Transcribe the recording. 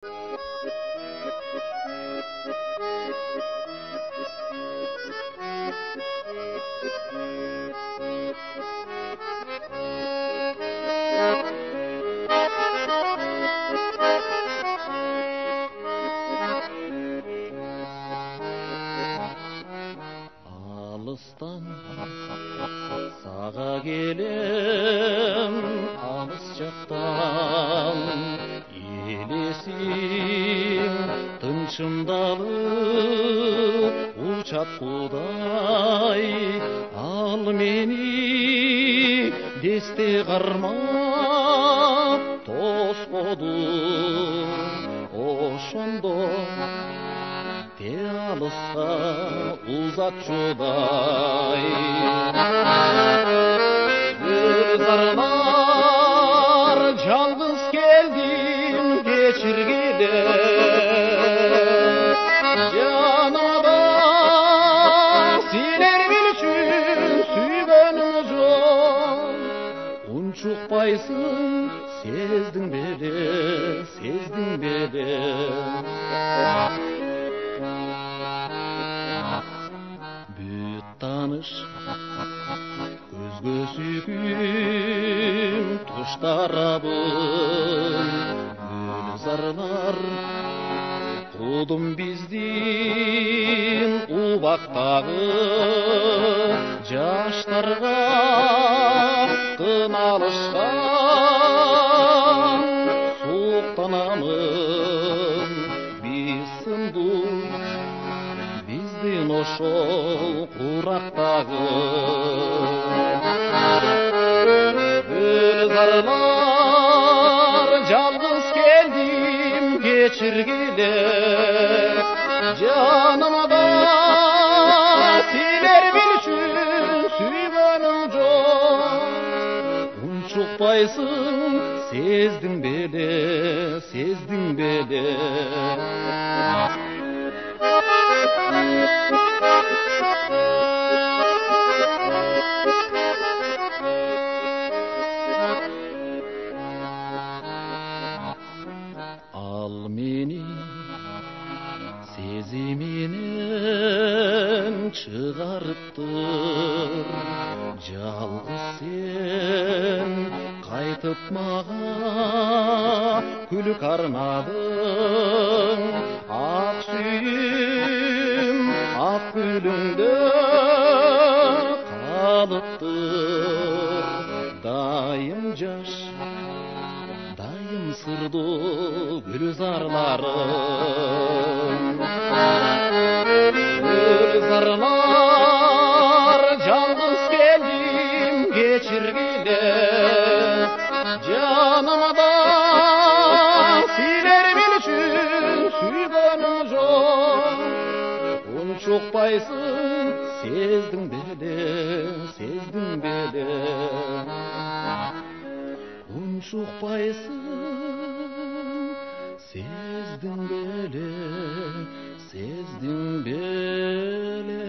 Alıstan sağa gelem, alыс жақтан елесің тыншымдалып учат құдай. Ал мені десте қармап тосқодым ошондо те алысқа ұзат жодай. Gülzarlar жалғыз келдім кечіргеле, жаныма силер билчүн сүйгөнүм жок. Унчукпайсың сездиң беле, сездиң беле. Бүт таныш көзгө сүйкүм туштарабын, гүлзарлар кудум биздин убактагы жаштарга кыналышкан. Суктанамын биз сындуу биздин ошол курактагы. Gülzarlar жалғыз келдим кечиргиле, жанымда силер билчүн сүйгөнүм жок. Унчукпайсың сездиң беле, сездиң беле. Ал мени сезиминен чыгарып тур, жалгыз сен кайтып мага күлүк арнадың. Ак сүйүм ак гүлүңдө калыптыр, дайым жаш дайым сырдуу гүлзарларым. Gülzarlar жалгыз келдим кечиргиле, жанымда силер билчүн сүйгөнүм жок. Унчукпайсың сездиң беле, сездиң беле. Унчукпайсың сездиң беле, сездиң беле.